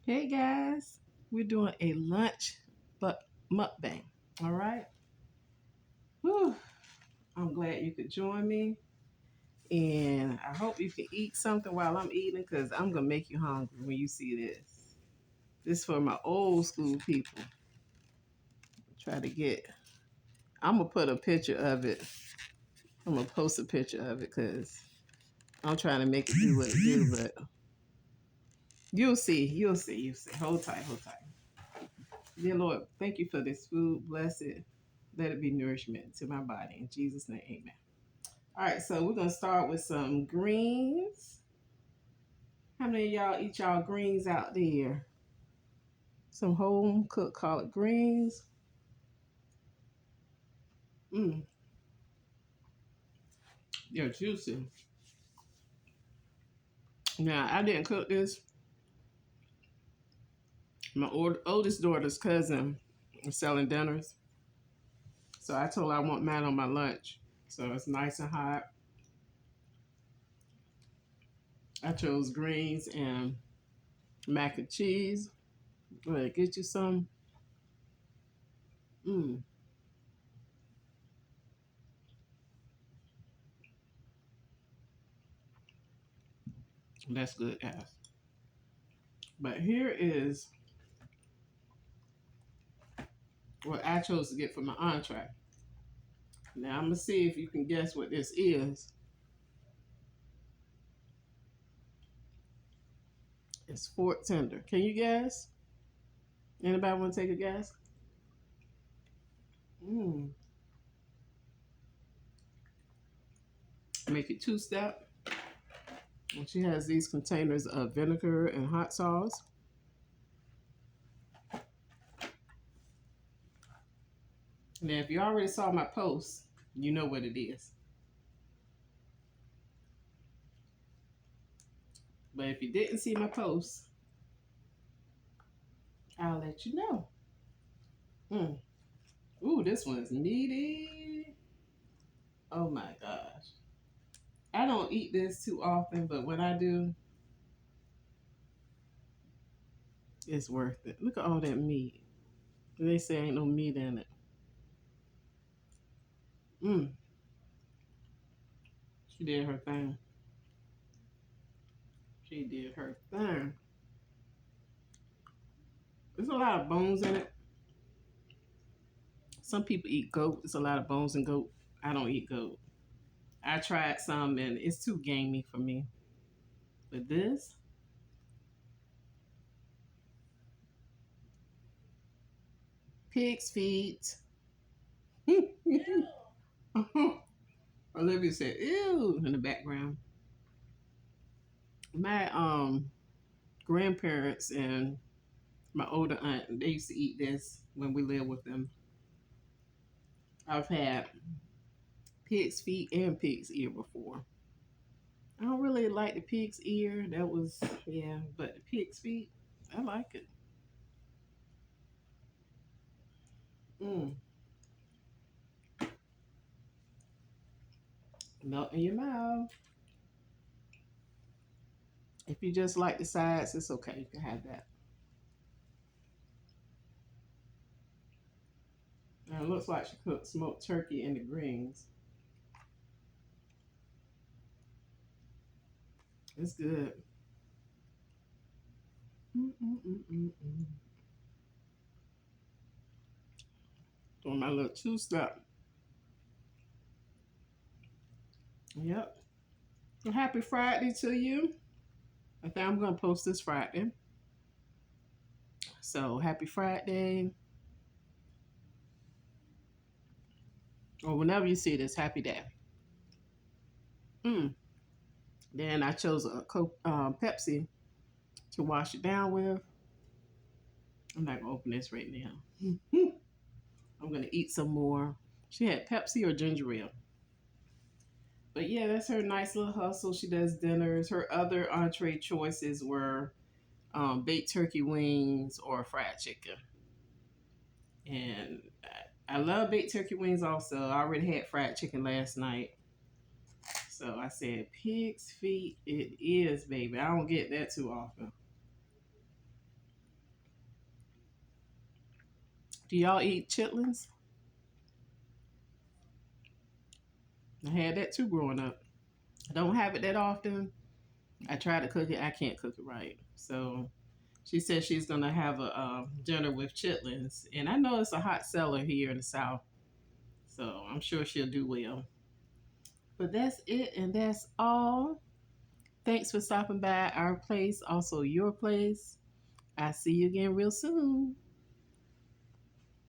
Hey guys, we're doing a lunch but mukbang. All right. Whew. I'm glad you could join me, and I hope you can eat something while I'm eating because I'm gonna make you hungry when you see this. This for my old school people. Try to get. I'm gonna put a picture of it. I'm gonna post a picture of it because I'm trying to make it do what it do, but you'll see. You'll see. You'll see. Hold tight. Hold tight. Dear Lord, thank you for this food. Bless it. Let it be nourishment to my body. In Jesus' name, amen. All right, so we're gonna start with some greens. How many of y'all eat y'all greens out there? Some home cooked collard greens. Mmm, they're juicy. Now I didn't cook this. My oldest daughter's cousin is selling dinners, so I told her I want mine on my lunch. So it's nice and hot. I chose greens and mac and cheese. Go ahead, get you some. Mmm, that's good, guys. But here is what I chose to get for my entree. Now I'm gonna see if you can guess what this is. It's fork tender. Can you guess? Anybody want to take a guess? Mm. Make it two-step. And she has these containers of vinegar and hot sauce. Now, if you already saw my post, you know what it is. But if you didn't see my post, I'll let you know. Mm. Ooh, this one's meaty. Oh my gosh. I don't eat this too often, but when I do, it's worth it. Look at all that meat. They say ain't no meat in it. Mm. She did her thing. She did her thing. There's a lot of bones in it. Some people eat goat. There's a lot of bones in goat. I don't eat goat. I tried some and it's too gamey for me. But this, pig's feet. Olivia said, ew, in the background. My grandparents and my older aunt, they used to eat this when we lived with them. I've had pig's feet and pig's ear before. I don't really like the pig's ear. That was, yeah, but the pig's feet, I like it. Mm, melt in your mouth. If you just like the sides, it's okay. You can have that. Now it looks like she cooked smoked turkey in the greens. It's good. Mm-mm-mm-mm-mm. Doing my little two-step. Yep. Well, happy Friday to you. I think I'm going to post this Friday. So happy Friday. Or whenever you see this, happy day. Mm. Then I chose a Coke, Pepsi to wash it down with. I'm not going to open this right now. I'm going to eat some more. She had Pepsi or ginger ale. But yeah, that's her nice little hustle. She does dinners. Her other entree choices were baked turkey wings or fried chicken. And I love baked turkey wings also. I already had fried chicken last night. So I said, pig's feet it is, baby. I don't get that too often. Do y'all eat chitlins? I had that too growing up. I don't have it that often. I try to cook it. I can't cook it right. So she said she's gonna have a dinner with chitlins, and I know it's a hot seller here in the South. So I'm sure she'll do well. But that's it, and that's all. Thanks for stopping by our place, also your place. I'll see you again real soon.